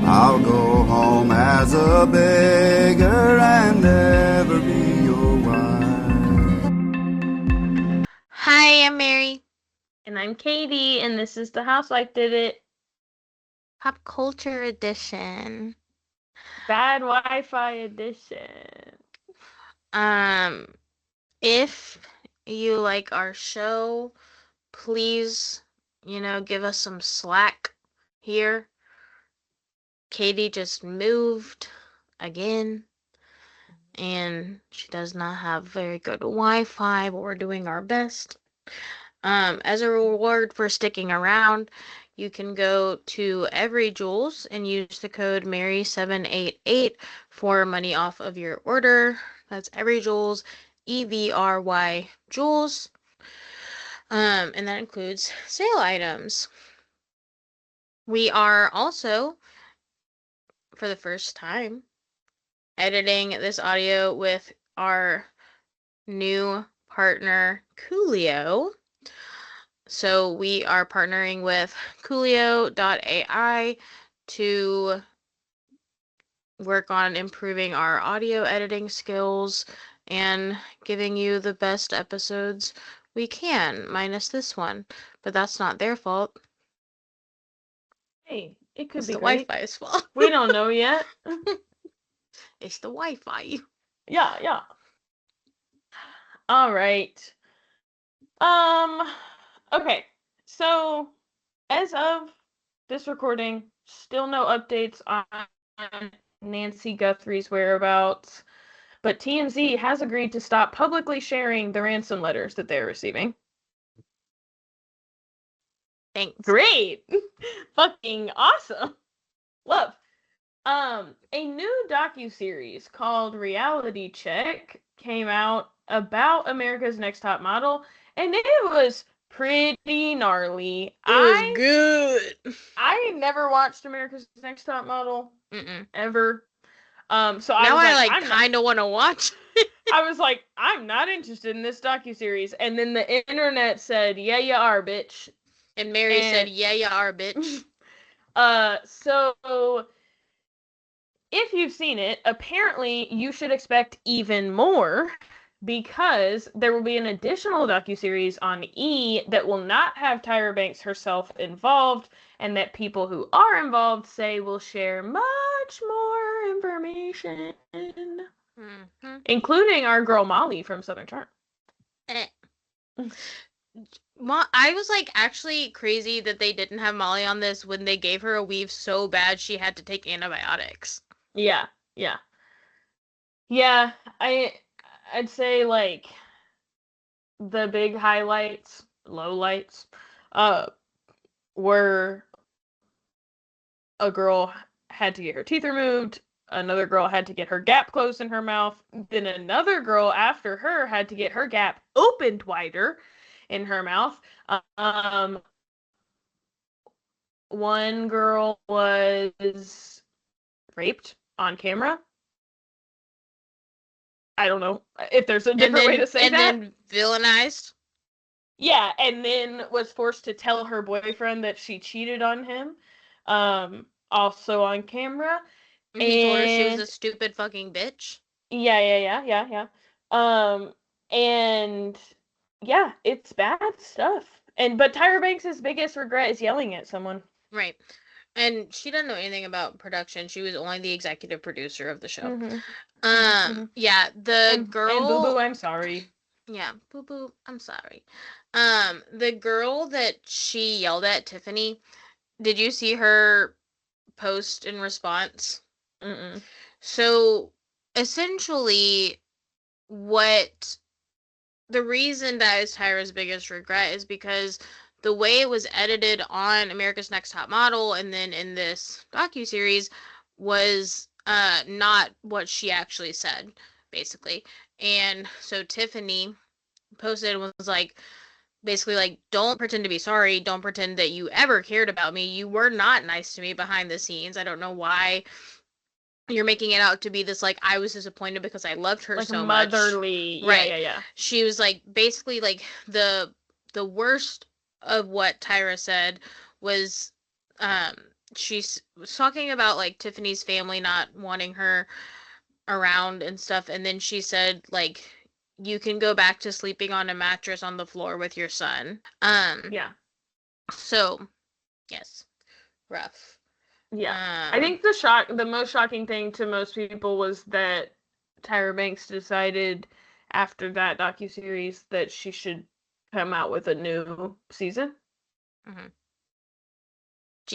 I'll go home as a beggar and never be your wife. Hi, I'm Mary. And I'm Katie, and this is The Housewife Did It. Pop Culture Edition. Bad Wi-Fi edition. If you like our show, please, give us some slack here. Katie just moved again, and she does not have very good Wi-Fi, but we're doing our best. As a reward for sticking around, you can go to Every Jules and use the code Mary788 for money off of your order. That's Every Jules, EVRY Jules. And that includes sale items. We are also, for the first time, editing this audio with our new partner, Koolio. So we are partnering with koolio.ai to work on improving our audio editing skills and giving you the best episodes we can, minus this one. But that's not their fault. Hey, it could It's be the great. Wi-Fi's fault. We don't know yet. It's the Wi-Fi. Yeah. All right. Okay. So, as of this recording, still no updates on Nancy Guthrie's whereabouts, but TMZ has agreed to stop publicly sharing the ransom letters that they're receiving. Thanks. Great. Fucking awesome. Love. A new docuseries called Reality Check came out about America's Next Top Model, and it was pretty gnarly. It was good. I never watched America's Next Top Model ever. So now I was I kind of want to watch. I was like, I'm not interested in this docuseries. And then the internet said, yeah, you are, bitch. And Mary said, yeah, you are, bitch. So if you've seen it, apparently you should expect even more because there will be an additional docuseries on E that will not have Tyra Banks herself involved, and that people who are involved say will share much more information, including our girl Molly from Southern Charm. I was like actually crazy that they didn't have Molly on this when they gave her a weave so bad she had to take antibiotics. Yeah. I'd say like the big highlights, lowlights, were a girl had to get her teeth removed, another girl had to get her gap closed in her mouth, then another girl after her had to get her gap opened wider in her mouth. One girl was raped on camera. I don't know if there's a different way to say that. And then villainized. Yeah, and then was forced to tell her boyfriend that she cheated on him. Also on camera. And he told her she was a stupid fucking bitch. Yeah. And yeah, it's bad stuff. But Tyra Banks' biggest regret is yelling at someone. Right. And she doesn't know anything about production. She was only the executive producer of the show. Yeah, the girl. And Booboo, I'm sorry. Yeah, Booboo, I'm sorry. The girl that she yelled at, Tiffany, did you see her post in response? So, essentially, the reason that is Tyra's biggest regret is because the way it was edited on America's Next Top Model and then in this docuseries was not what she actually said, basically. And so Tiffany posted and was like, basically like, don't pretend to be sorry. Don't pretend that you ever cared about me. You were not nice to me behind the scenes. I don't know why you're making it out to be this like I was disappointed because I loved her like so motherly. much. Right. Yeah. She was like basically like the worst of what Tyra said was was talking about like Tiffany's family not wanting her around and stuff, and then she said like you can go back to sleeping on a mattress on the floor with your son. Yeah. So yes, rough. Yeah. I Um, think the most shocking thing to most people was that Tyra Banks decided after that docuseries that she should come out with a new season. mhm.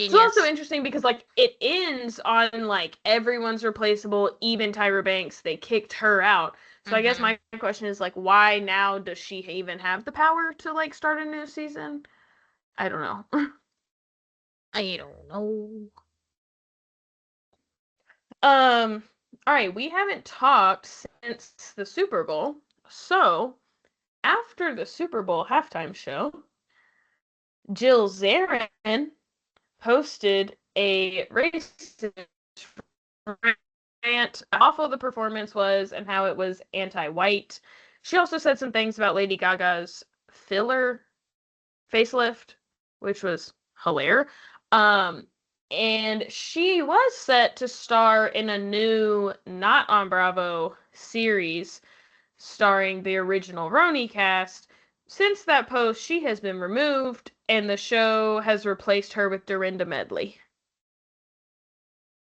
It's also Genius. interesting because like it ends on like everyone's replaceable, even Tyra Banks. They kicked her out. So I guess Mhm. my question is like, why now does she even have the power to like start a new season? I don't know. I don't know. um, all right, we haven't talked since the Super Bowl. So after the Super Bowl halftime show, Jill Zarin posted a racist rant how awful the performance was and how it was anti-white. She also said some things about Lady Gaga's filler facelift, which was hilarious. Um, and she was set to star in a new Not on Bravo series starring the original Roni cast. Since that post, she has been removed, and the show has replaced her with Dorinda Medley.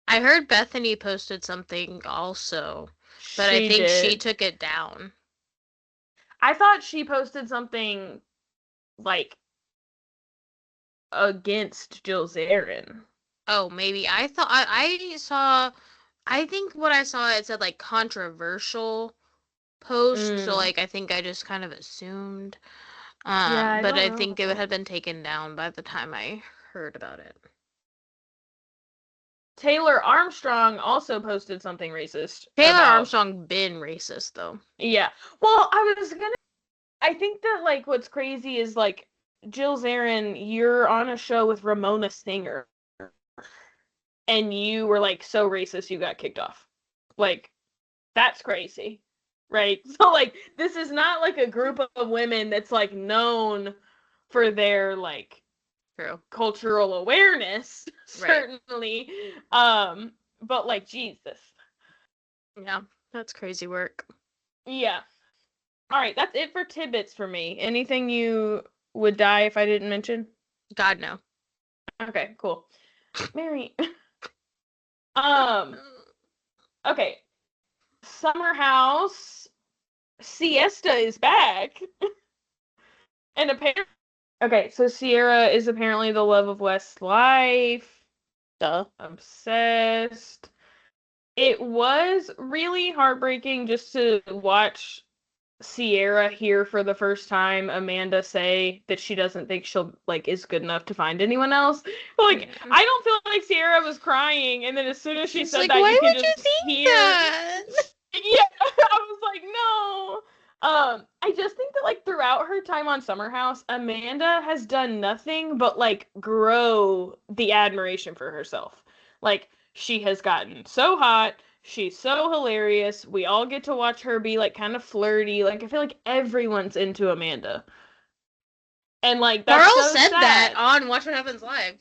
I heard Bethany posted something also, but I She think she did. took it down. I thought she posted something like against Jill Zarin. Oh, maybe. I saw I think what I saw it said like controversial post, so Mm. like I think I just kind of assumed. Yeah, I But don't I think it know. had been taken down by the time I heard about it. Taylor Armstrong also posted something racist Taylor about. Armstrong been racist though. Yeah. Well, I was gonna. I think that like what's crazy is like Jill Zarin, you're on a show with Ramona Singer, and you were like so racist you got kicked off. Like that's crazy, right? So like this is not like a group of women that's like known for their like True. cultural awareness, Right. certainly. But like Jesus. Yeah. That's crazy work. Yeah. All right, that's it for tidbits for me. Anything you would die if I didn't mention? God no. Okay, cool. Mary. um, okay. Summer House Siesta is back. And apparently okay, so Sierra is apparently the love of Westlife. Duh. Obsessed. It was really heartbreaking just to watch Sierra hear for the first time Amanda say that she doesn't think she'll like is good enough to find anyone else. Like Yeah. I don't feel like Sierra was crying, and then as soon as she It's said like, that, you why can would you just think hear. that? Yeah, I was like, no. I just think that like throughout her time on Summer House, Amanda has done nothing but like grow the admiration for herself. Like she has gotten so hot. She's so hilarious. We all get to watch her be like kind of flirty. Like I feel like everyone's into Amanda. And like that's Carl so said that sad. on Watch What Happens Live.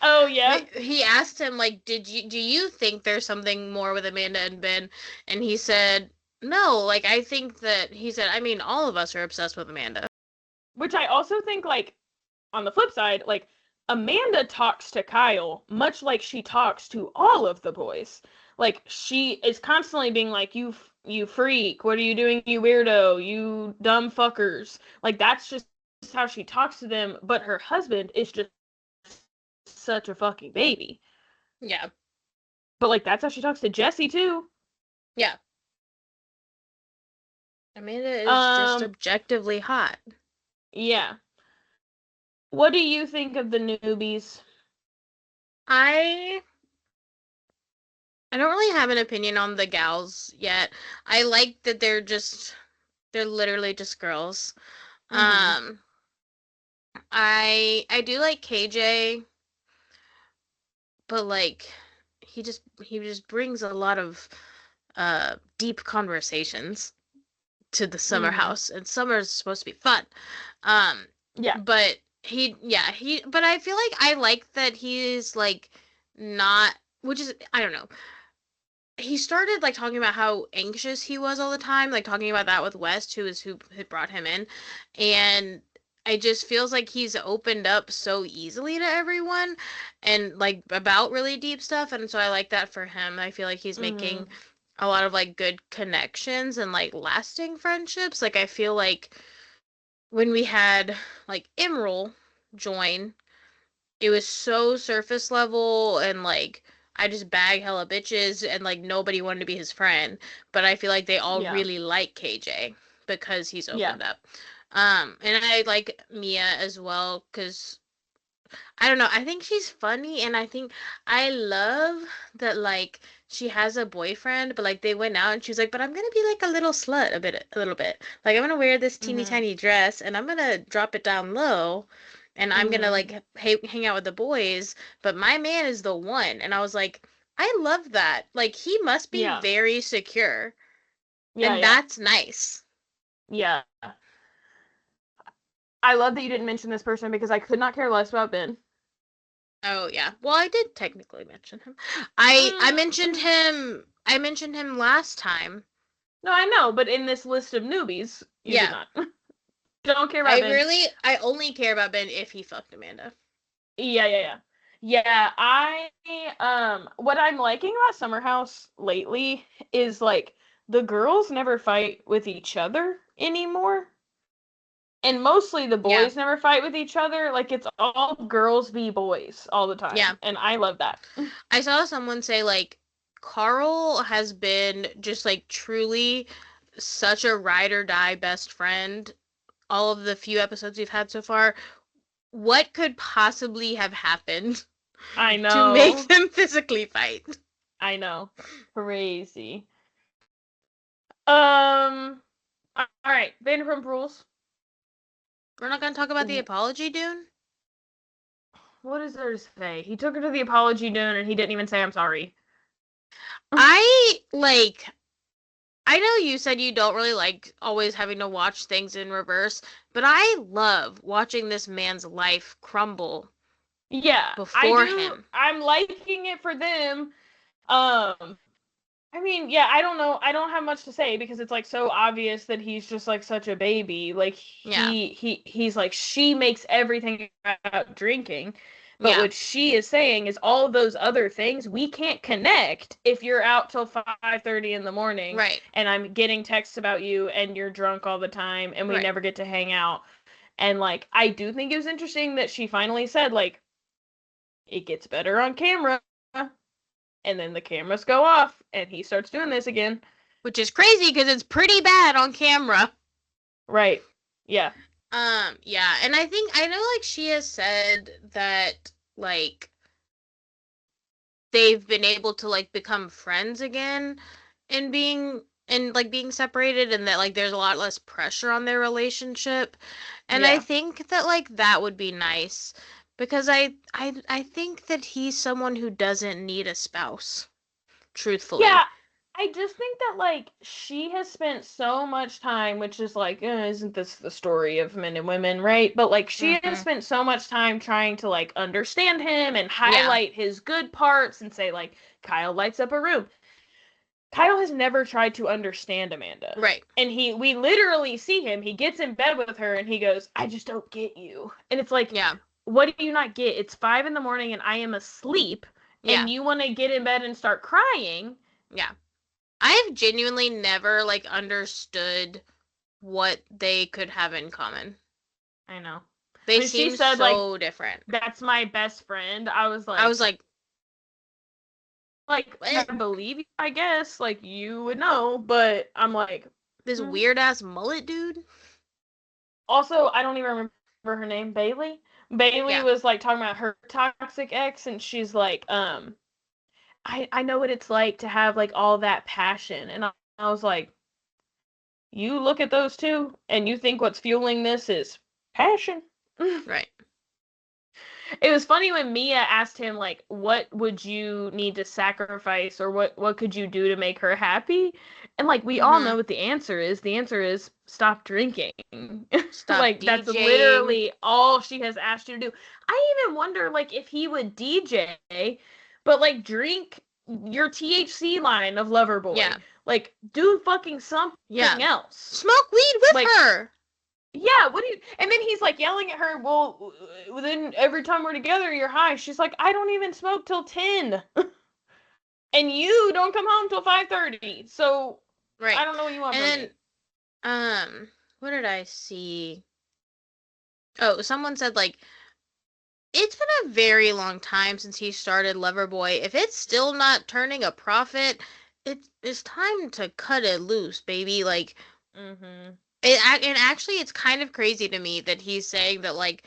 Oh yeah. He asked him like, do you think there's something more with Amanda and Ben? And he said, no. Like I think that he said, I mean, all of us are obsessed with Amanda. Which I also think like on the flip side, like Amanda talks to Kyle much like she talks to all of the boys. Like she is constantly being like, you freak, what are you doing, you weirdo, you dumb fuckers." Like that's just how she talks to them, but her husband is just such a fucking baby. Yeah, But like that's how she talks to Jesse too. yeah. Amanda is just Um objectively hot. yeah. What do you think of the newbies? I I don't really have an opinion on the gals yet. I like that they're literally just girls. Mhm. Um, I do like KJ, but like he just brings a lot of deep conversations to the summer Mhm. house, and summer is supposed to be fun. Um, Yeah. but but I feel like I like that he's like not, which is, I don't know. He started like talking about how anxious he was all the time, like talking about that with West, who had brought him in, and it just feels like he's opened up so easily to everyone and like about really deep stuff, and so I like that for him. I feel like he's Mm-hmm. making a lot of like good connections and like lasting friendships. Like I feel like when we had like Emerald join, it was so surface level and like I just bag hella bitches and like nobody wanted to be his friend. But I feel like they all Yeah. really like KJ because he's Yeah. opened up. And I like Mia as well because I don't know. I think she's funny, and I think I love that like she has a boyfriend, but like they went out and she was like, "But I'm gonna be like a little slut a little bit. Like I'm gonna wear this teeny Mm-hmm. tiny dress, and I'm gonna drop it down low, and I'm gonna Mm-hmm. like hang out with the boys. But my man is the one." And I was like, I love that. Like he must be Yeah. very secure, Yeah. and Yeah. that's nice. Yeah. I love that you didn't mention this person because I could not care less about Ben. Oh yeah. Well, I did technically mention him. I mentioned Mm, him. I mentioned him last time. no, I know, but in this list of newbies, you did Yeah. not. Don't care about Ben. I only care about Ben if he fucked Amanda. Yeah, yeah, yeah. Yeah, what I'm liking about Summer House lately is like the girls never fight with each other anymore. And mostly the Yeah. boys never fight with each other. Like it's all girls v boys all the Yeah. time. And I love that. I saw someone say like Carl has been just like truly such a ride or die best friend all of the few episodes we've had so far. What could possibly have happened I to make know. them physically fight? I know. Crazy. All right, Vanderpump Rules. We're not gonna talk about the apology, Dune? What is there to say? He took her to the apology dinner and he didn't even say I'm sorry. I like I know you said you don't really like always having to watch things in reverse, but I love watching this man's life crumble Yeah, I before do. him. I'm liking it for them. Um, I mean, yeah, I don't know. I don't have much to say because it's like so obvious that he's just like such a baby. Like Yeah. he's like she makes everything about drinking. But Yeah. what she is saying is all of those other things we can't connect if you're out till 5:30 in the morning Right. and I'm getting texts about you and you're drunk all the time and we Right. never get to hang out. And like I do think it was interesting that she finally said like it gets better on camera and then the cameras go off and he starts doing this again. Which is crazy because it's pretty bad on camera. Right. Yeah. Yeah, and I think I know like she has said that like they've been able to like become friends again and being separated, and that like there's a lot less pressure on their relationship. And I Yeah. think that like that would be nice because I think that he's someone who doesn't need a spouse, Yeah. truthfully. I just think that like she has spent so much time, which is like, isn't this the story of men and women, right? But like she has Mhm. spent so much time trying to like understand him and Yeah. highlight his good parts and say like Kyle lights up a room. Kyle has never tried to understand Amanda. Right. And we literally see him, he gets in bed with her and he goes, I just don't get you. And it's like, Yeah. what do you not get? It's 5 in the morning and I am asleep Yeah. and you want to get in bed and start crying. Yeah. I've genuinely never like understood what they could have in common. I know. They When she seem said like so different. that's my best friend, I was I was like I what? believe you, I guess, like you would know, but I'm like This hmm. weird ass mullet dude? Also, I don't even remember her name, Bailey. Bailey Yeah. was like talking about her toxic ex and she's like I know what it's like to have like all that passion and I was like you look at those two and you think what's fueling this is passion. Right. It was funny when Mia asked him like what would you need to sacrifice or what could you do to make her happy? And like we all Mm-hmm. know what the answer is. The answer is stop drinking. Stop Like that's DJing. literally all she has asked you to do. I even wonder like if he would DJ, but like drink your THC line of Loverboy. Yeah. Like do fucking something else. Smoke weed with Like, her. Yeah, what do you? And then he's like yelling at her. Well, then every time we're together, you're high. She's like, I don't even smoke till 10, and you don't come home till 5:30. So Right. I don't know what you want and from then, me. what did I see? Oh, someone said like it's been a very long time since he started Loverboy. If it's still not turning a profit, it's time to cut it loose, baby. Like, Mm-hmm. and actually, it's kind of crazy to me that he's saying that like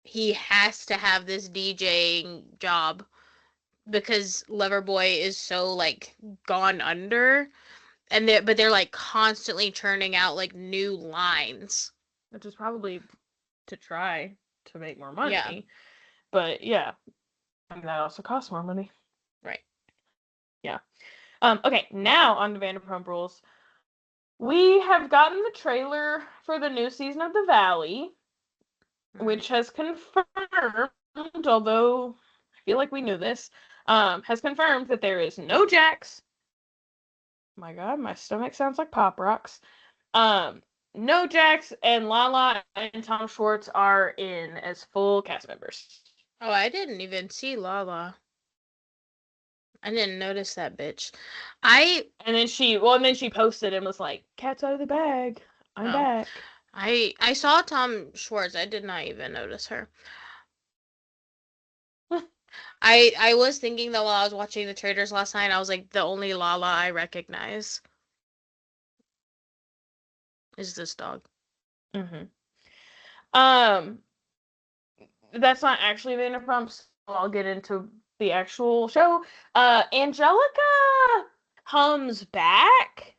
he has to have this DJing job because Loverboy is so like gone under, but they're like constantly churning out like new lines. Which is probably to try to make more money. Yeah. But yeah, I mean, that also costs more money. Right. Yeah. Okay, now on to Vanderpump Rules. We have gotten the trailer for the new season of The Valley, which has confirmed, although I feel like we knew this, has confirmed that there is no Jax. My God, my stomach sounds like Pop Rocks. No Jax, and Lala and Tom Schwartz are in as full cast members. Oh, I didn't even see Lala. I didn't notice that bitch. And then she posted and was like, "Cat's out of the bag. I'm back." I saw Tom Schwartz. I did not even notice her. I was thinking that while I was watching the trailers last night, I was like, the only Lala I recognize is this dog. Mm-hmm. Um, that's not actually Vanderpump. So I'll get into the actual show. Angelica comes back.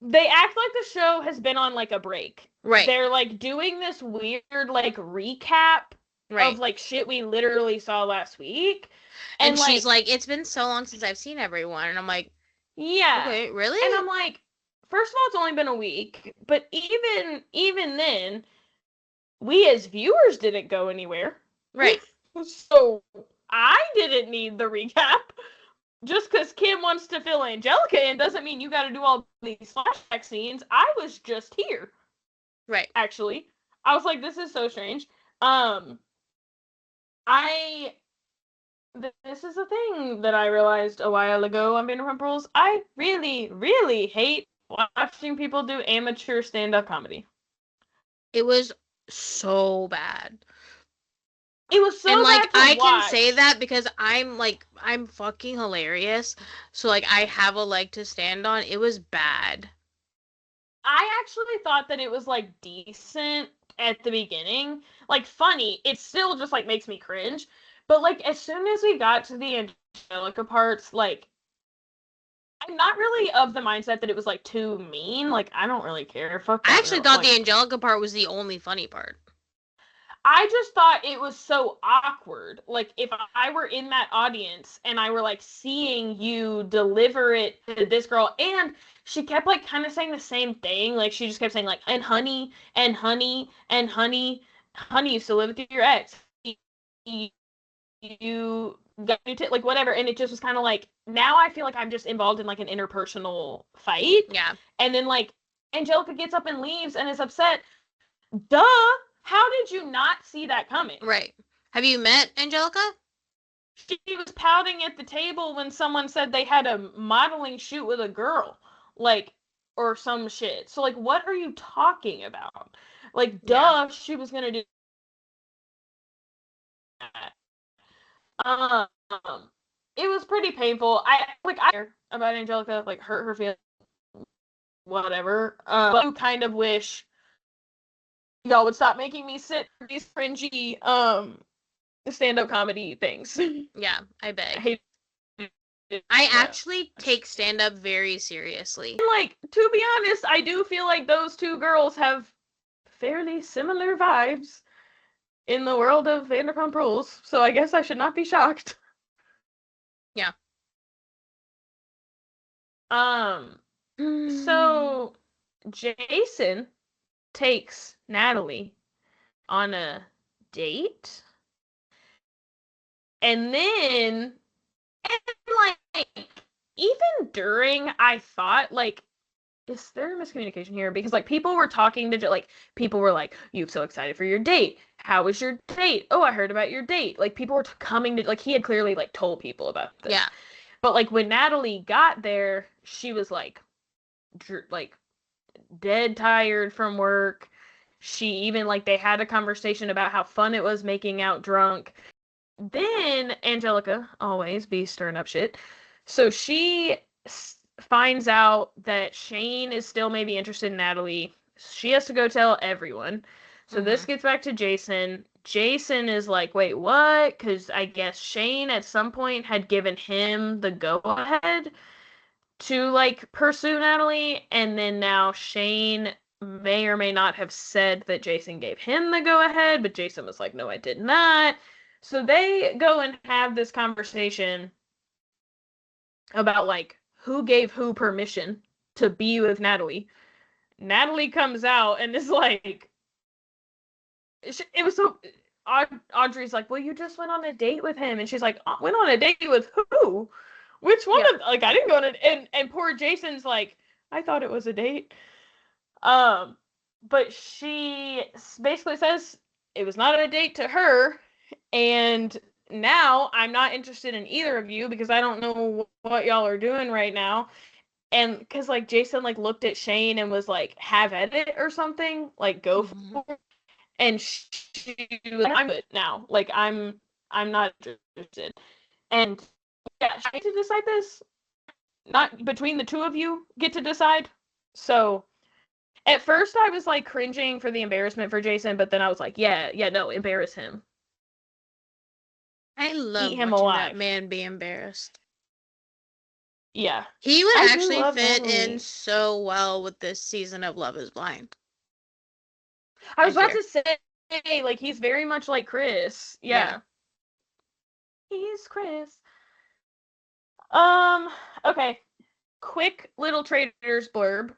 They act like the show has been on like a break. Right. They're like doing this weird like recap of like shit we literally saw last week. And she's like, it's been so long since I've seen everyone. And I'm like, yeah. Okay, really? And I'm like, first of all, it's only been a week, but even then, we as viewers didn't go anywhere. Right. So I didn't need the recap. Just because Kim wants to fill Angelica in doesn't mean you got to do all these flashback scenes. I was just here. Right. Actually, I was like, this is so strange. This is a thing that I realized a while ago on Vanderpump Rules. I really, really hate watching people do amateur stand-up comedy. It was so bad. It was so and like bad to I watch. can say that because I'm fucking hilarious. So like I have a leg to stand on. It was bad. I actually thought that it was like decent at the beginning, like funny. It still just like makes me cringe. But like as soon as we got to the Angelica parts, like I'm not really of the mindset that it was like too mean. Like I don't really care. Fuck that. I actually thought the Angelica part was the only funny part. I just thought it was so awkward. Like if I were in that audience and I were like seeing you deliver it to this girl, and she kept like kind of saying the same thing. Like she just kept saying like, and honey, and honey, and honey, honey used to live with your ex. You got new like whatever, and it just was kind of like now I feel like I'm just involved in like an interpersonal fight. Yeah. And then like Angelica gets up and leaves and is upset. Duh. How did you not see that coming? Right. Have you met Angelica? She was pouting at the table when someone said they had a modeling shoot with a girl. Like, or some shit. So, like, what are you talking about? Like, duh, she was gonna do that. It was pretty painful. I care about Angelica, like, hurt her feelings, whatever. But I kind of wish y'all would stop making me sit for these cringy, stand-up comedy things. Yeah, I beg. I hate it. I actually take stand-up very seriously. And like, to be honest, I do feel like those two girls have fairly similar vibes in the world of Vanderpump Rules, so I guess I should not be shocked. Yeah. So Jason takes Natalie on a date. And then, and like, even during, I thought, like, is there a miscommunication here? Because like people were talking to like people were like, "You so excited for your date? How was your date? Oh, I heard about your date." Like people were coming to like he had clearly like told people about this. Yeah. But like when Natalie got there, she was like dead tired from work. She even like they had a conversation about how fun it was making out drunk. Then Angelica always be stirring up shit. So she finds out that Shane is still maybe interested in Natalie. She has to go tell everyone. So this gets back to Jason. Jason is like, wait, what? Because I guess Shane at some point had given him the go ahead to like pursue Natalie, and then now Shane may or may not have said that Jason gave him the go ahead, but Jason was like, no, I did not. So they go and have this conversation about like who gave who permission to be with Natalie. Natalie comes out and is like, it was so. Audrey's like, well, you just went on a date with him, and she's like, went on a date with who? Which one of like I didn't go on it, and poor Jason's like, I thought it was a date. But she basically says it was not a date to her, and now I'm not interested in either of you because I don't know what y'all are doing right now. And because like Jason like looked at Shane and was like, have at it or something, like go for it. And she was like, I'm good now. Like I'm not interested. And yeah, I get to decide this. Not between the two of you get to decide. So at first I was like cringing for the embarrassment for Jason, but then I was like, yeah, no, embarrass him. I Eat love him watching that alive. man be embarrassed. Yeah. He would I do actually love fit in Natalie. so well with this season of Love is Blind. I I was about swear. to say, like, he's very much like Chris. Yeah. Yeah. He's Chris. Um, okay. Quick little Trader's blurb.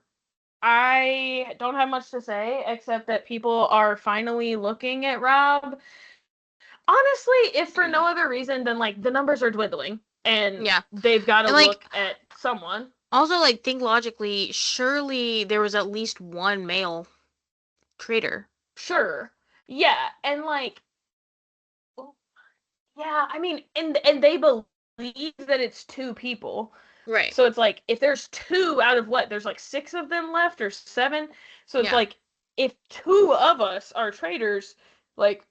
I don't have much to say except that people are finally looking at Rob. Honestly, if for no other reason than like the numbers are dwindling and Yeah. they've got to And like look at someone. also like think logically, surely there was at least one male traitor. Sure. Yeah, and like yeah, I mean and they believe that it's two people. Right. So it's like if there's two out of what, there's like six of them left or seven. So it's Yeah. like if two of us are traitors, like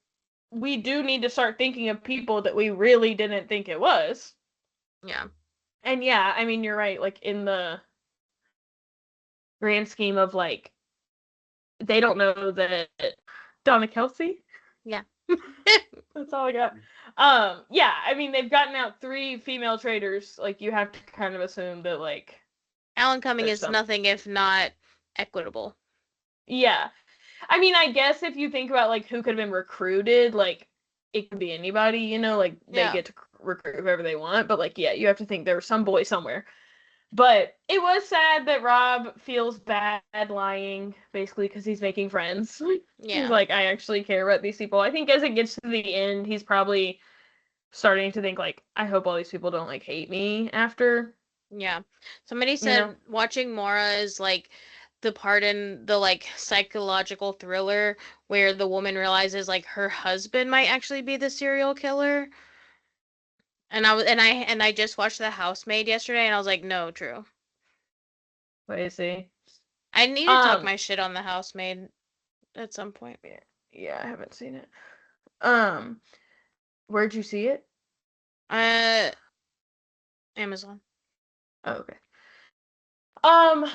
we do need to start thinking of people that we really didn't think it was. Yeah. And yeah, I mean you're right, like in the grand scheme of like they don't know that Donna Kelsey. Yeah. That's all I got. Yeah, I mean they've gotten out three female traitors. Like you have to kind of assume that like Alan Cumming there's is some. nothing if not equitable. Yeah, I mean I guess if you think about like who could have been recruited, like it could be anybody. You know, like they Yeah. get to recruit whoever they want. But like yeah, you have to think there was some boy somewhere. But it was sad that Rob feels bad lying, basically, because he's making friends. He's Yeah. like, I actually care about these people. I think as it gets to the end, he's probably starting to think, like, I hope all these people don't, like, hate me after, Yeah. Somebody you know? said watching Mora is like the part in the like psychological thriller where the woman realizes like her husband might actually be the serial killer. And I just watched The Housemaid yesterday and I was like, no, true. What do you see? I need to talk Um, my shit on The Housemaid at some point. yeah, I haven't seen it. Um, where'd you see it? Uh, Amazon. Oh, okay. Um,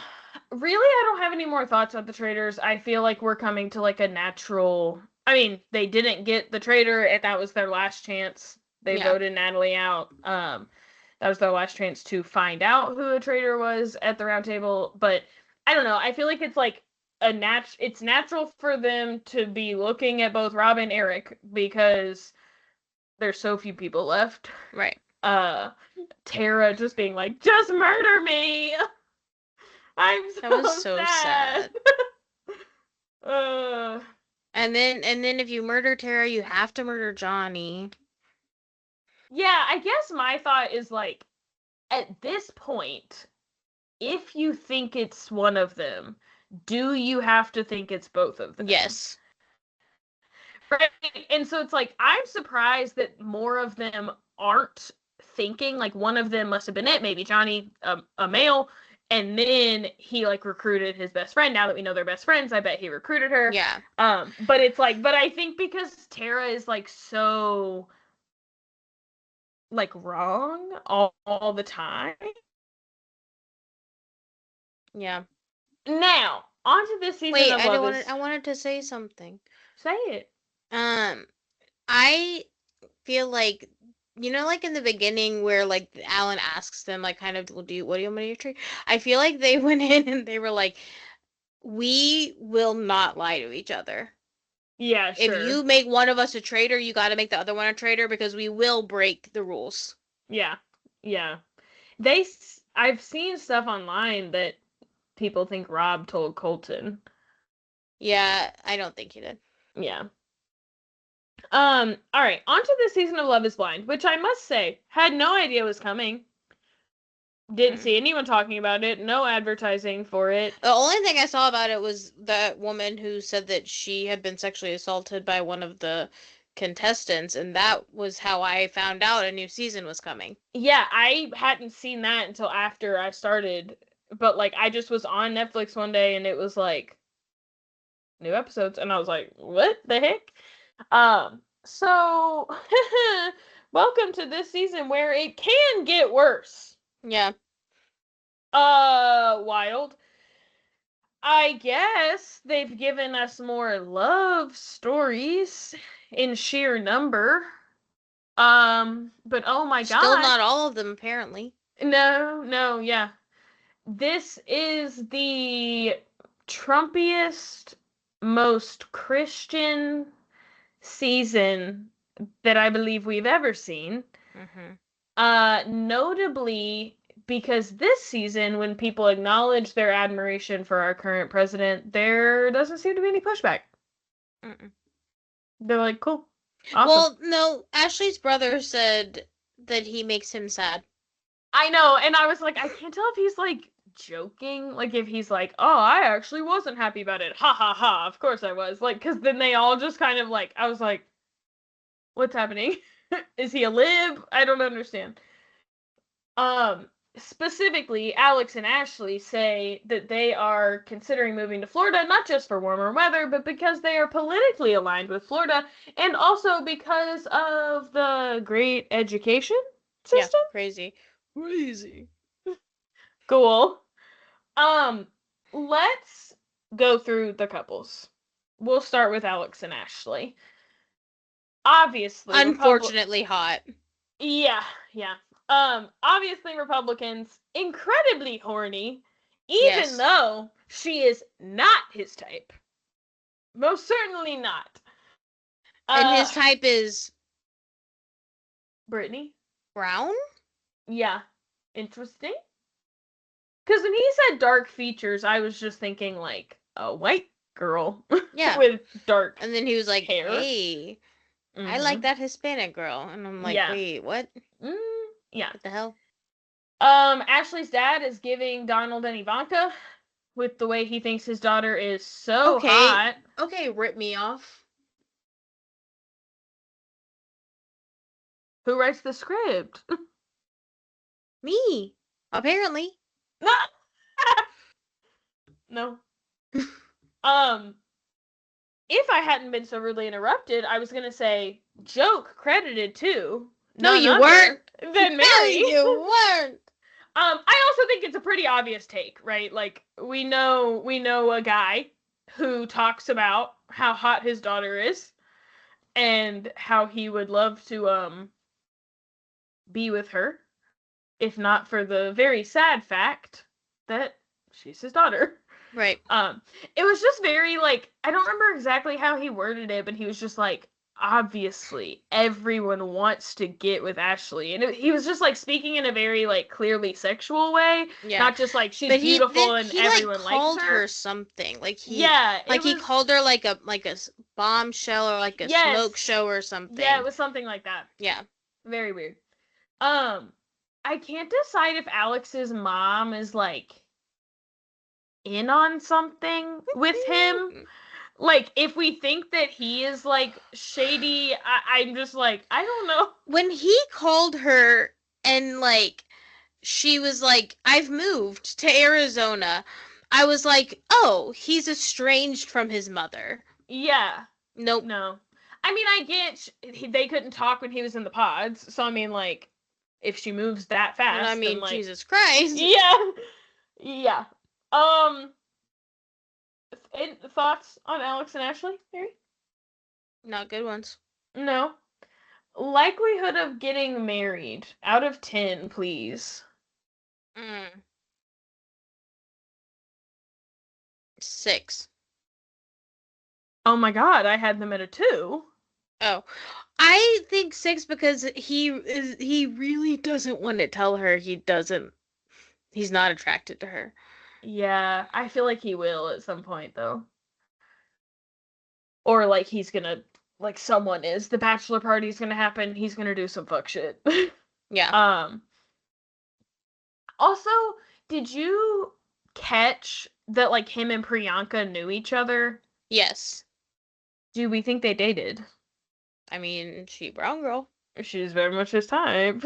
really, I don't have any more thoughts about the traders. I feel like we're coming to like a natural. I mean, they didn't get the trader, and that was their last chance. They Yeah. voted Natalie out. That was their last chance to find out who the trader was at the round table. But I don't know. I feel like it's like it's natural for them to be looking at both Rob and Eric because there's so few people left. Right. Uh, Tara just being like, just murder me. I'm That was so so sad. sad. uh, And then if you murder Tara, you have to murder Johnny. Yeah, I guess my thought is like, at this point, if you think it's one of them, do you have to think it's both of them? Yes. Right. And so it's like, I'm surprised that more of them aren't thinking, like, one of them must have been it, maybe Johnny, a male, and then he like recruited his best friend. Now that we know they're best friends, I bet he recruited her. Yeah. But it's like, but I think because Tara is like so like wrong all the time. Yeah. Now, on to this season Wait, of Love is... I wanted to say something. Say it. I feel like, you know, like in the beginning where like Alan asks them like kind of, well, what do you want me to trade? I feel like they went in and they were like, we will not lie to each other. Yeah, If sure. you make one of us a traitor, you got to make the other one a traitor because we will break the rules. Yeah. Yeah. I've seen stuff online that people think Rob told Yeah, I don't think he did. Yeah. All right, on to the season of Love is Blind, which I must say, had no idea was coming. Didn't see anyone talking about it, no advertising for it. The only thing I saw about it was that woman who said that she had been sexually assaulted by one of the contestants, and that was how I found out a new season was coming. Yeah, I hadn't seen that until after I started, but like I just was on Netflix one day and it was like new episodes and I was like, what the heck? So welcome to this season where it can get worse. Yeah. Wild. I guess they've given us more love stories in sheer number. But oh my god. Still not all of them, apparently. No, yeah. This is the Trumpiest, most Christian season that I believe we've ever seen. Notably because this season, when people acknowledge their admiration for our current president, there doesn't seem to be any pushback. They're like, cool. Awesome. Well, no, Ashley's brother said that he makes him sad. I know, and I was like, I can't tell if he's like joking, like if he's like, oh, I actually wasn't happy about it. Ha ha ha, of course I was. Like, because then they all just kind of like, I was like, what's happening? Is he a lib? I don't understand. Specifically, Alex and Ashley say that they are considering moving to Florida, not just for warmer weather, but because they are politically aligned with Florida, and also because of the great education system. Yeah, crazy. Cool. Let's go through the couples. We'll start with Alex and Ashley. Obviously, unfortunately hot. Yeah. Obviously Republicans, incredibly horny, even though she is not his type. Most certainly not. And his type is Brittany. Brown? Yeah. Interesting. Because when he said dark features, I was just thinking like a white girl. Yeah. With dark And then he was like, hair. hey, I like that Hispanic girl. And I'm like, wait, what? Yeah. What the hell? Ashley's dad is giving Donald and Ivanka with the way he thinks his daughter is so hot. Okay, rip me off. Who writes the script? Me. Apparently. No. If I hadn't been so rudely interrupted, I was gonna say joke credited too. No, you weren't. Then Mary. No, you weren't. I also think it's a pretty obvious take, right? Like we know a guy who talks about how hot his daughter is and how he would love to be with her, if not for the very sad fact that she's his daughter. Right. It was just very like, I don't remember exactly how he worded it, but he was just like, obviously everyone wants to get with Ashley, and he was just like speaking in a very like clearly sexual way, not just like she's beautiful and everyone likes her. He called her something like he called her like a bombshell or like a smoke show or something. Yeah, it was something like that. Yeah. Very weird. I can't decide if Alex's mom is like in on something with him. Like, if we think that he is like shady, I'm just like, I don't know. When he called her and like she was like, I've moved to Arizona, I was like, oh, he's estranged from his mother. Yeah. Nope. No. I mean, I get they couldn't talk when he was in the pods, so I mean, like, if she moves that fast, And I mean, then like, Jesus Christ. yeah, yeah. Um, thoughts on Alex and Ashley, Mary? Not good ones. No. Likelihood of getting married out of 10, please. 6. Oh my god, I had them at a 2. Oh, I think 6 because he really doesn't want to tell her he's not attracted to her. Yeah, I feel like he will at some point though. Or like he's gonna like someone is. The bachelor party's gonna happen, he's gonna do some fuck shit. Yeah. Also, did you catch that like him and Priyanka knew each other? Yes. Do we think they dated? I mean, she brown girl. She's very much his type.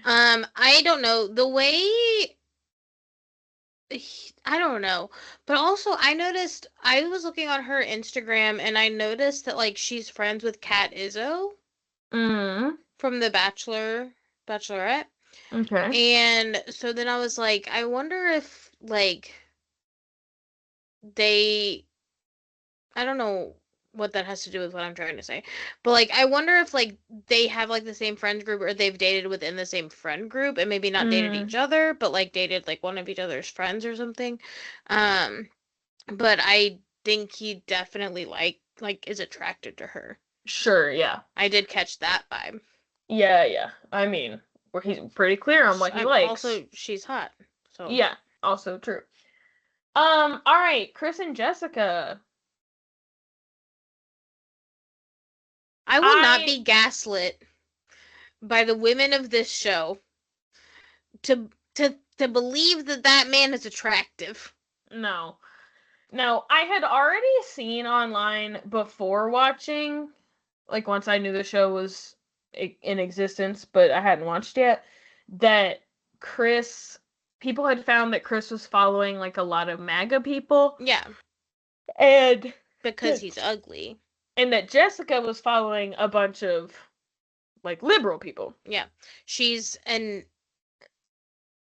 I don't know. The way I don't know. But also I noticed I was looking on her Instagram and I noticed that like she's friends with Kat Izzo Mm. from The Bachelorette. Okay. And so then I was like, I wonder if like they I don't know what that has to do with what I'm trying to say. But like I wonder if like they have like the same friend group or they've dated within the same friend group and maybe not dated each other, but like dated like one of each other's friends or something. But I think he definitely like is attracted to her. Sure, yeah. I did catch that vibe. Yeah, yeah. I mean, where he's pretty clear on what he likes. Also, she's hot. So yeah, also true. All right, Chris and Jessica. I will not be gaslit by the women of this show to to believe that that man is attractive. No. No, I had already seen online before watching, like once I knew the show was in existence, but I hadn't watched yet, that people had found that Chris was following like a lot of MAGA people. Yeah. And because he's ugly. And that Jessica was following a bunch of like liberal people. Yeah. She's an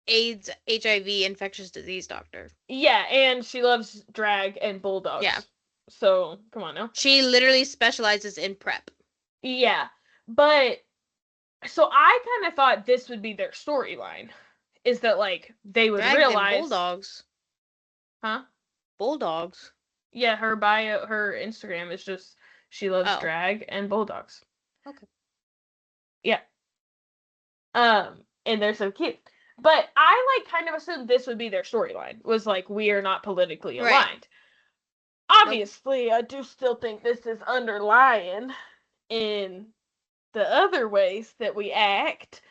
AIDS, HIV, infectious disease doctor. Yeah, and she loves drag and bulldogs. Yeah. So, come on now. She literally specializes in prep. Yeah. But so I kind of thought this would be their storyline. Is that like they would drag realize and bulldogs. Huh? Bulldogs. Yeah, her bio, her Instagram is just she loves drag and bulldogs. Okay. Yeah. And they're so cute. But I like kind of assumed this would be their storyline. Was like we are not politically aligned. Right. Obviously, nope. I do still think this is underlying in the other ways that we act.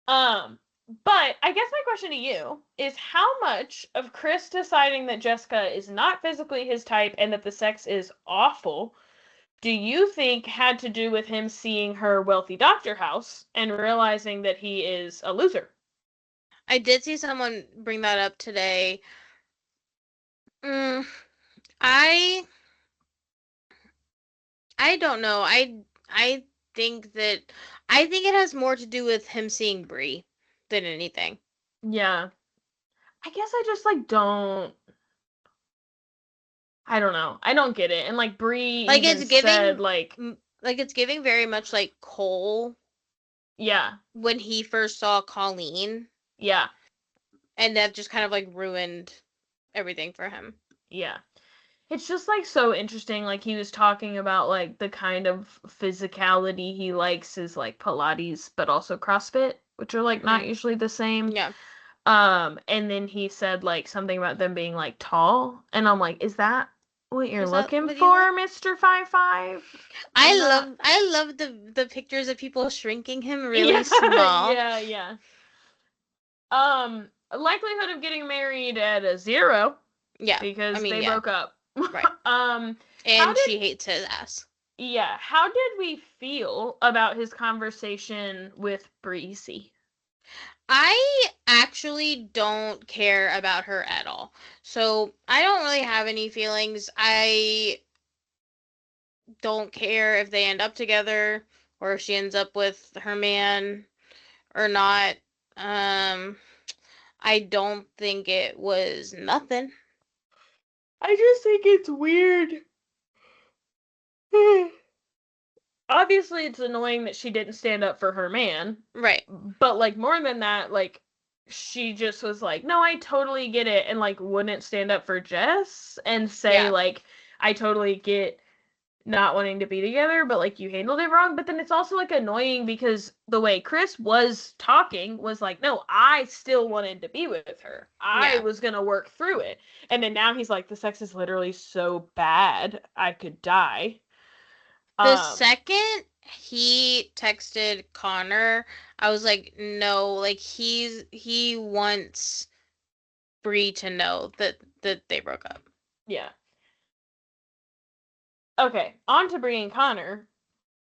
But I guess my question to you is how much of Chris deciding that Jessica is not physically his type and that the sex is awful do you think had to do with him seeing her wealthy doctor house and realizing that he is a loser? I did see someone bring that up today. I don't know. I think it has more to do with him seeing Brie than anything. Yeah. I guess I just like don't I don't know. I don't get it. And like Brie like even it's giving said, like it's giving very much like Cole. Yeah. When he first saw Colleen. Yeah. And that just kind of like ruined everything for him. Yeah. It's just like so interesting. Like he was talking about like the kind of physicality he likes is like Pilates, but also CrossFit, which are like not usually the same. Yeah. And then he said like something about them being like tall, and I'm like, is that what you're Is that looking what you for, like? Mr. 55? I'm not. I love the pictures of people shrinking him really Yeah, small. yeah, yeah. Likelihood of getting married at a 0 Yeah, I because mean, they yeah, broke up. right. How And did she hates his ass. yeah, how did we feel about his conversation with Breezy? I actually don't care about her at all. So I don't really have any feelings. I don't care if they end up together or if she ends up with her man or not. Um, I don't think it was nothing. I just think it's weird. Obviously, it's annoying that she didn't stand up for her man, Right. but like more than that, like she just was like, "No, I totally get it," and like wouldn't stand up for Jess and say Yeah. like, "I totally get not wanting to be together, but like you handled it wrong." But then it's also like annoying because the way Chris was talking was like, "No, I still wanted to be with her. I Yeah. was going to work through it." And then now he's like, "The sex is literally so bad, I could die." The Um second he texted Connor, I was like, no, like he wants Bree to know that they broke up. yeah. Okay, on to Bree and Connor.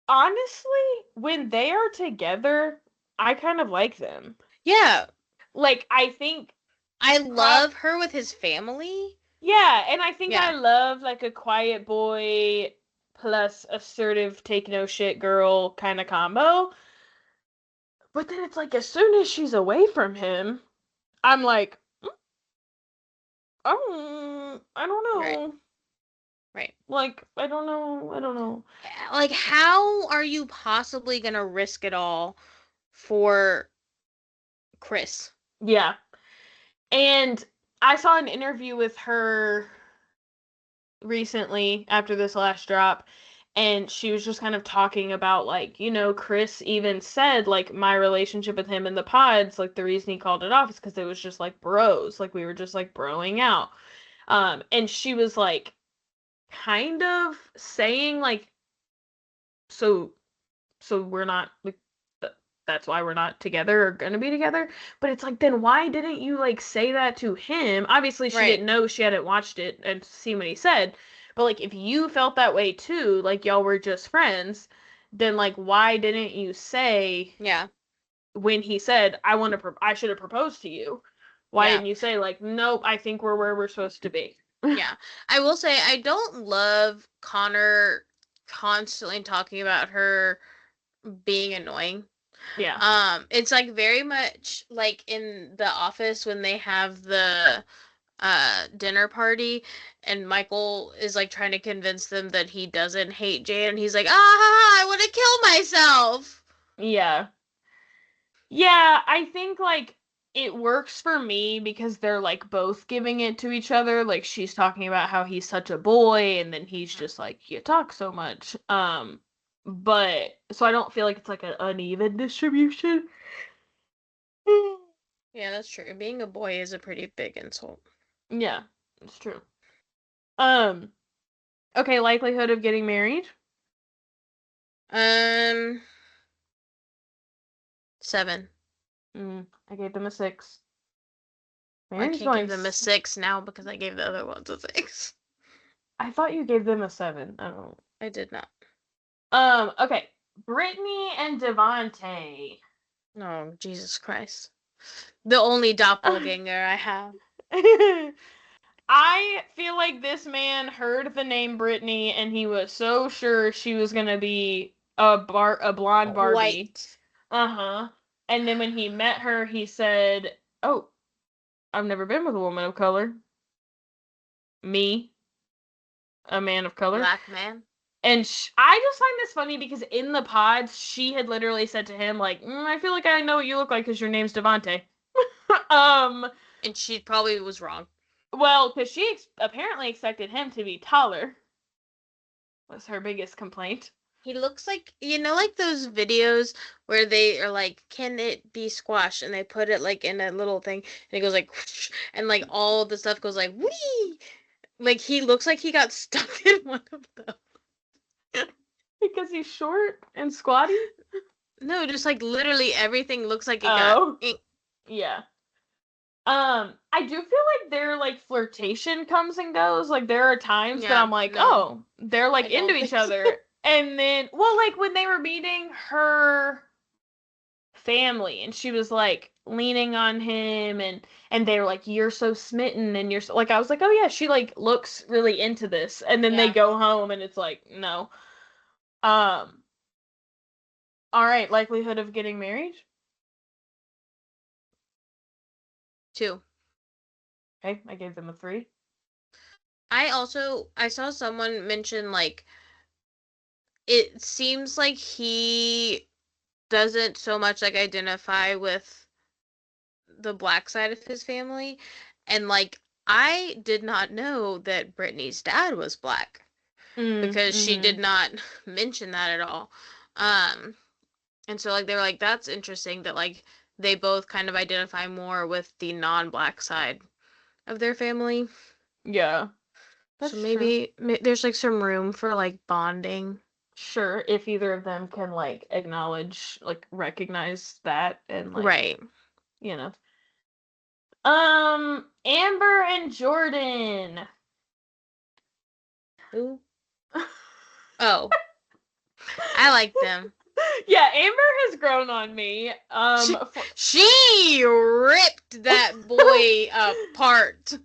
Honestly, when they are together, I kind of like them. Yeah, Like I think I pro- love her with his family. yeah, and I think I Yeah, love like a quiet boy plus assertive take no shit girl kind of combo. But then it's like as soon as she's away from him, I'm like, oh, I don't right, know. right. Like, I don't know. I don't know. Like, how are you possibly gonna risk it all for Chris? Yeah. And I saw an interview with her recently after this last drop, and she was just kind of talking about like, Chris even said like my relationship with him in the pods, like the reason he called it off is because it was just like bros, like we were just like broing out. And she was like kind of saying like, so we're not like that's why we're not together or gonna be together. But it's like, then why didn't you like say that to him? Obviously, she Right. didn't know, she hadn't watched it and seen what he said. But like, if you felt that way too, like y'all were just friends, then like, why didn't you say Yeah. when he said, I should have proposed to you? Why Yeah. didn't you say like, nope, I think we're where we're supposed to be? Yeah. I will say I don't love Connor constantly talking about her being annoying. Yeah. It's like very much like in the office when they have the dinner party and Michael is like trying to convince them that he doesn't hate Jade and he's like, I want to kill myself. Yeah. Yeah, I think like it works for me because they're like both giving it to each other. Like she's talking about how he's such a boy and then he's just like you talk so much. But so I don't feel like it's like an uneven distribution. Yeah, that's true. Being a boy is a pretty big insult. Yeah, it's true. Um, okay, likelihood of getting married. Um, 7. I gave them a 6. Well, I Mary's can't going give them a 6 now because I gave the other ones a 6. I thought you gave them a 7. I don't know. I did not. Okay. Brittany and Devante. No, Jesus Christ. The only doppelganger I have. I feel like this man heard the name Brittany and he was so sure she was gonna be a blonde Barbie. White. Uh-huh. And then when he met her, he said, "Oh, I've never been with a woman of color. Me, a man of color." Black man. And I just find this funny because in the pods, she had literally said to him like, "I feel like I know what you look like because your name's Devante." um, And she probably was wrong. well, because she apparently expected him to be taller. Was her biggest complaint. He looks like, like those videos where they are like, can it be squash? And they put it like in a little thing and it goes like, whoosh, and like all the stuff goes like, wee. Like, he looks like he got stuck in one of them. Because he's short and squatty? No, just like literally everything looks like it got. Oh. Yeah. I do feel like their like flirtation comes and goes. Like there are times that Yeah, I'm like, no, oh, they're like I into don't each think so. other. And then well, like when they were meeting her family and she was like leaning on him and they were like, you're so smitten and you're so like I was like, oh yeah, she like looks really into this. And then they Yeah. go home and it's like, no. Um, all right, likelihood of getting married? 2. Okay, I gave them a 3. I saw someone mention like it seems like he doesn't so much like identify with the black side of his family, and like I did not know that Brittany's dad was black because she did Mm-hmm. not mention that at all. Um, and so like they were like that's interesting that like they both kind of identify more with the non-black side of their family. Yeah, So that's true. maybe there's like some room for like bonding. Sure, if either of them can like acknowledge, like recognize that and like, Right. you know. Amber and Jordan. Who? Oh, I like them. Yeah, Amber has grown on me. She ripped that boy apart.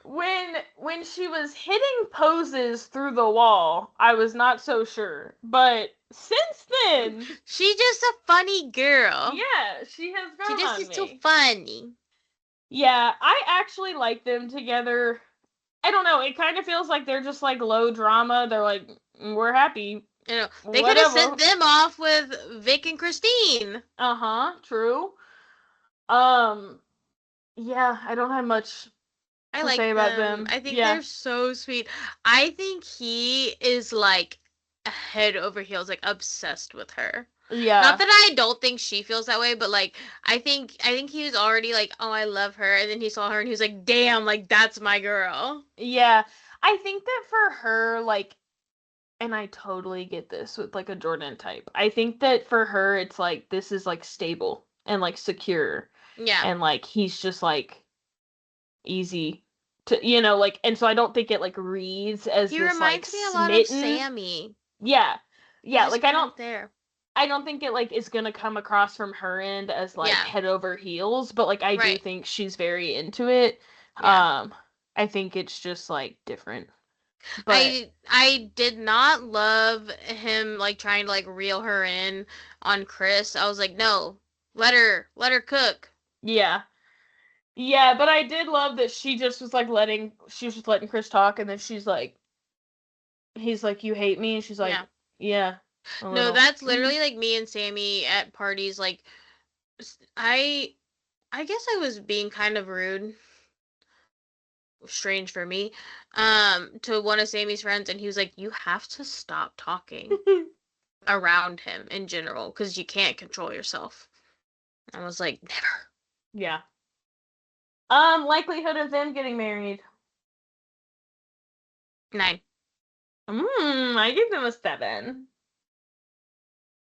When she was hitting poses through the wall, I was not so sure. But since then, She's just a funny girl. yeah, she has She grown just on is too me. funny. Yeah, I actually like them together. I don't know, it kind of feels like they're just like low drama. They're like, we're happy. You know, they could have Whatever. sent them off with Vic and Christine. Uh-huh, true. Um, yeah, I don't have much I to say like about them. them. I think Yeah. they're so sweet. I think he is like head over heels, like obsessed with her. Not Yeah. that I don't think she feels that way, but like I think he was already like, oh, I love her, and then he saw her and he was like, damn, like that's my girl. Yeah. I think that for her, like, and I totally get this with like a Jordan type. I think that for her, it's like this is like stable and like secure, Yeah. and like he's just like easy to, like, and so I don't think it like reads as He this like reminds me a lot of smitten. Sammy. Yeah. He's Yeah, just like kind of there. I don't think it like is gonna come across from her end as like Yeah. head over heels, but like I do Right. think she's very into it. Yeah. I think it's just like different. But I did not love him like trying to like reel her in on Chris. I was like, no, let her cook. yeah. Yeah, but I did love that she was just letting Chris talk and then he's like, you hate me? And she's like, Yeah. yeah, a No, little. that's literally like me and Sammy at parties. Like, I I guess I was being kind of rude, strange for me, to one of Sammy's friends, and he was like, "You have to stop talking around him in general, because you can't control yourself." I was like, "Never." Yeah. Likelihood of them getting married. 9. I give them a 7.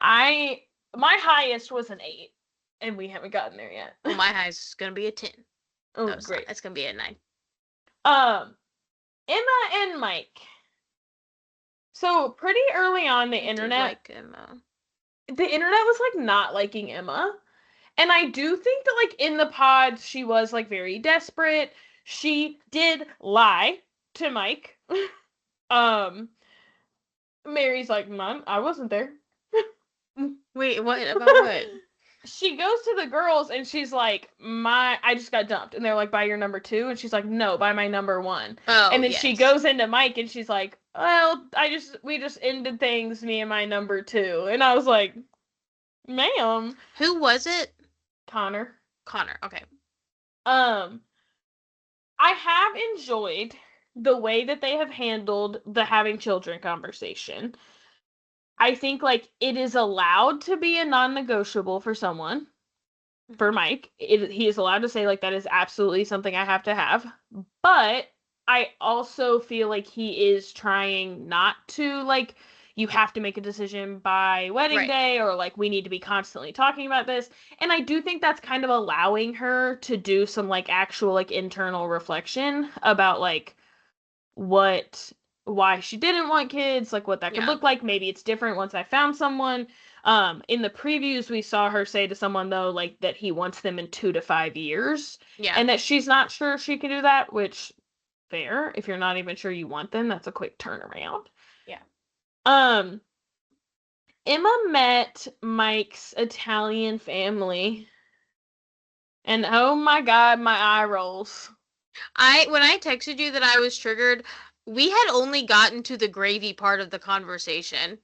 I my highest was an 8, and we haven't gotten there yet. Well, my high is gonna be a 10. Oh, No, it's not. great. It's gonna be a 9. Um, Emma and Mike. So pretty early on, I did like him. the internet was like not liking Emma, and I do think that like in the pod she was like very desperate. She did lie to Mike. um, Mary's like, Mom, I wasn't there. Wait, what about what? She goes to the girls and she's like, I just got dumped. And they're like, by your number 2? And she's like, no, by my number 1. Oh, And then she yes. goes into Mike and she's like, well, we just ended things, me and my number 2. And I was like, ma'am. Who was it? Connor. Connor. Okay. Um, I have enjoyed the way that they have handled the having children conversation. I think like it is allowed to be a non-negotiable for someone. For Mike, he is allowed to say like that is absolutely something I have to have. But I also feel like he is trying not to, like, you have to make a decision by wedding day, or like we need to be constantly talking about this. And I do think that's kind of allowing her to do some like actual like internal reflection about like what why she didn't want kids, like what that could look like. Maybe it's different once I found someone. In the previews we saw her say to someone though like that he wants them in 2 to 5 years. Yeah. And that she's not sure she can do that, which fair. If you're not even sure you want them, that's a quick turnaround. Yeah. Emma met Mike's Italian family. And oh my god, my eye rolls. When I texted you that I was triggered, we had only gotten to the gravy part of the conversation.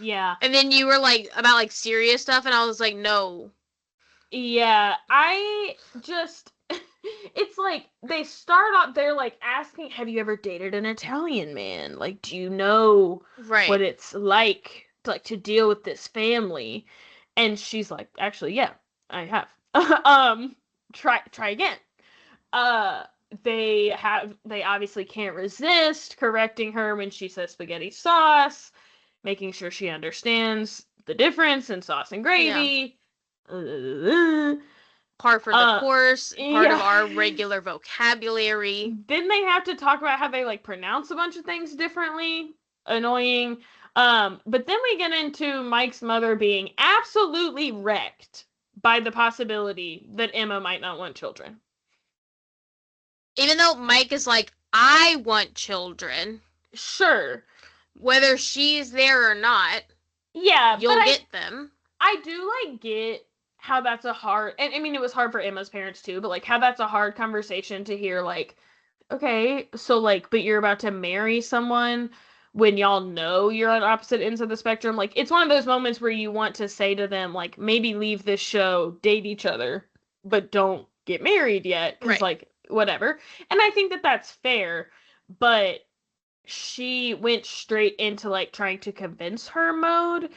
Yeah. And then you were like about like serious stuff and I was like, no. Yeah, I just it's like they start off they're like asking, have you ever dated an Italian man? Like, do you know what it's like to deal with this family? And she's like, actually, yeah, I have. Try again. Uh they obviously can't resist correcting her when she says spaghetti sauce, making sure she understands the difference in sauce and gravy. Par for the course, part of our regular vocabulary. Then they have to talk about how they like pronounce a bunch of things differently. Annoying. But then we get into Mike's mother being absolutely wrecked by the possibility that Emma might not want children. Even though Mike is like, I want children. Sure. Whether she's there or not. Yeah, you'll get them. I do like get how that's a hard, and I mean it was hard for Emma's parents too, but like how that's a hard conversation to hear, like, okay, so like, but you're about to marry someone when y'all know you're on opposite ends of the spectrum. Like, it's one of those moments where you want to say to them, like, maybe leave this show, date each other, but don't get married yet, because like, whatever. And I think that that's fair, but she went straight into like trying to convince her mode.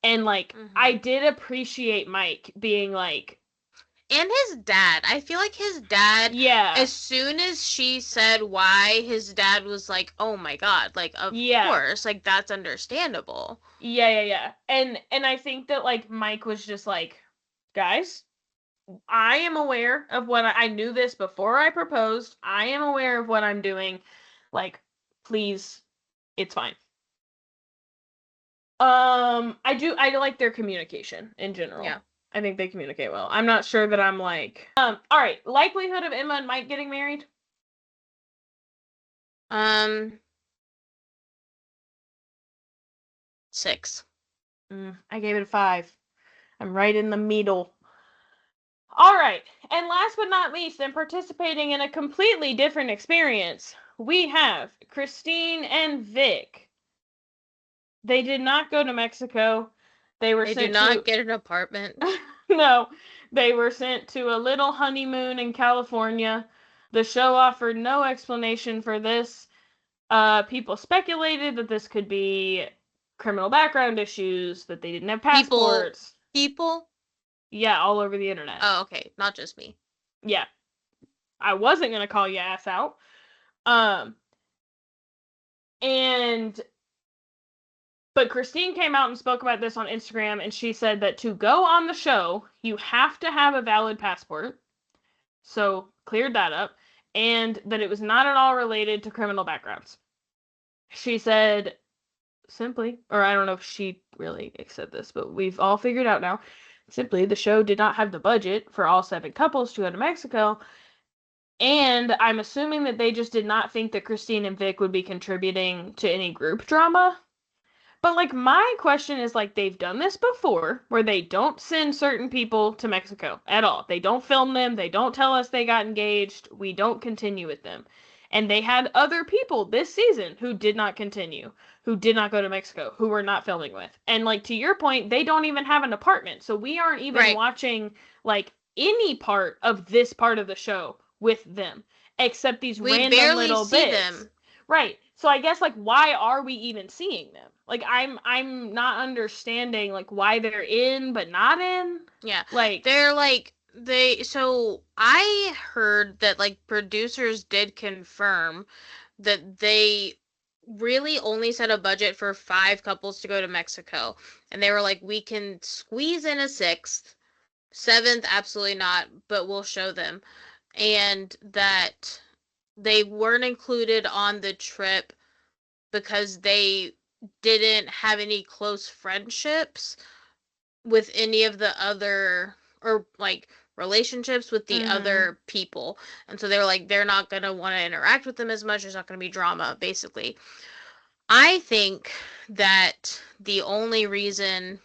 And like, I did appreciate Mike being like, and his dad. I feel like his dad, as soon as she said why, his dad was like, oh my god, like, of course, like, that's understandable. Yeah. And I think that like Mike was just like, guys, I am aware of what I knew this before I proposed. I am aware of what I'm doing. Like, please, it's fine. I like their communication in general. Yeah. I think they communicate well. I'm not sure that I'm like, all right, likelihood of Emma and Mike getting married? 6. I gave it a 5. I'm right in the middle. All right, and last but not least, and participating in a completely different experience, we have Christine and Vic. They did not go to Mexico. They did not get an apartment. No, they were sent to a little honeymoon in California. The show offered no explanation for this. People speculated that this could be criminal background issues, that they didn't have passports. People? Yeah, all over the internet. Oh, okay. Not just me. Yeah. I wasn't going to call you ass out. But Christine came out and spoke about this on Instagram, and she said that to go on the show, you have to have a valid passport. So cleared that up. And that it was not at all related to criminal backgrounds. She said simply, or I don't know if she really said this, but we've all figured out now. Simply, the show did not have the budget for all 7 couples to go to Mexico. And I'm assuming that they just did not think that Christine and Vic would be contributing to any group drama. But, like, my question is, like, they've done this before, where they don't send certain people to Mexico at all. They don't film them. They don't tell us they got engaged. We don't continue with them. And they had other people this season who did not continue, who did not go to Mexico, who we're not filming with. And, like, to your point, they don't even have an apartment. So we aren't even watching, like, any part of this part of the show with them, except these random little bits. We barely see them. Right. So I guess, like, why are we even seeing them? Like, I'm not understanding, like, why they're in but not in. Yeah. Like, they're, like, So I heard that like producers did confirm that they really only set a budget for 5 couples to go to Mexico. And they were like, we can squeeze in a sixth, seventh, absolutely not, but we'll show them. And that they weren't included on the trip because they didn't have any close friendships with any of the other, or like relationships with the other people. And so they were like, they're not going to want to interact with them as much. There's not going to be drama, basically. I think that the only reason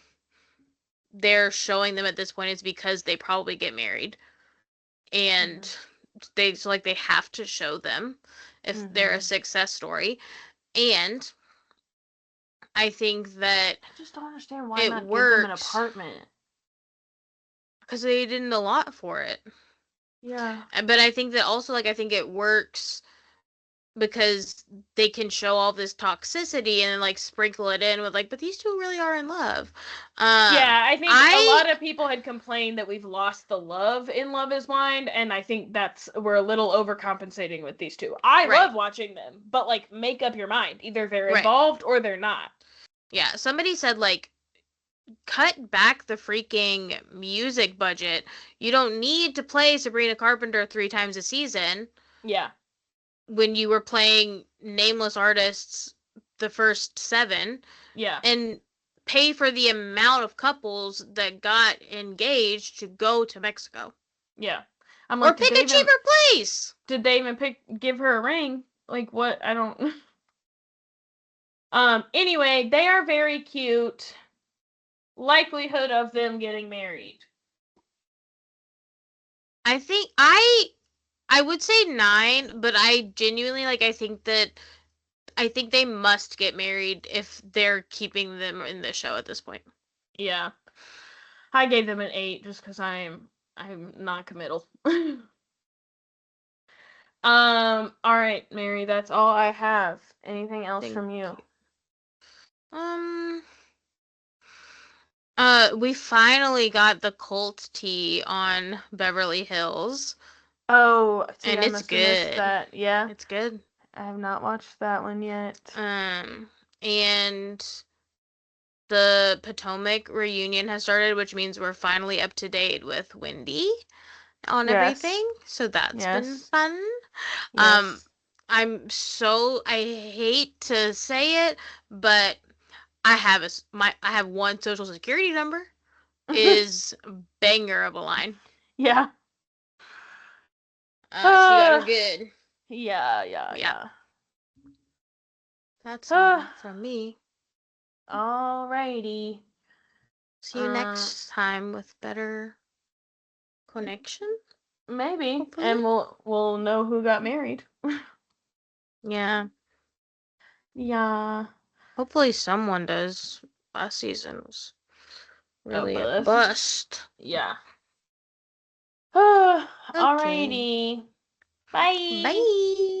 they're showing them at this point is because they probably get married. And they have to show them if they're a success story. And I think that I just don't understand why it not give them an works apartment. because they didn't allot for it. Yeah. But I think that also, like, I think it works because they can show all this toxicity and then, like, sprinkle it in with, like, but these two really are in love. Yeah, I think a lot of people had complained that we've lost the love in Love is Blind, and I think we're a little overcompensating with these two. I love watching them, but, like, make up your mind. Either they're involved or they're not. Yeah, somebody said, like, cut back the freaking music budget. You don't need to play Sabrina Carpenter 3 times a season. Yeah. When you were playing nameless artists the first 7. Yeah. And pay for the amount of couples that got engaged to go to Mexico. Yeah. I'm like, or pick a cheaper place. Did they even give her a ring? Like, what? I don't... Anyway, they are very cute. Likelihood of them getting married. I think I would say 9, but I genuinely, like, I think they must get married if they're keeping them in the show at this point. Yeah. I gave them an 8 just because I'm not committal. All right, Mary, that's all I have. Anything else from you? We finally got the cult tea on Beverly Hills. Oh, see, and I it's good. That. Yeah, it's good. I have not watched that one yet. And the Potomac reunion has started, which means we're finally up to date with Wendy on everything. So that's been fun. Yes. I hate to say it, but I have one social security number. Is banger of a line. Yeah. She got her good. Yeah. That's all from me. Alrighty. See you next time with better connection. Maybe. Hopefully. And we'll know who got married. Yeah. Yeah. Hopefully someone does. Last season was really a bust. Yeah. Alrighty. Bye. Bye.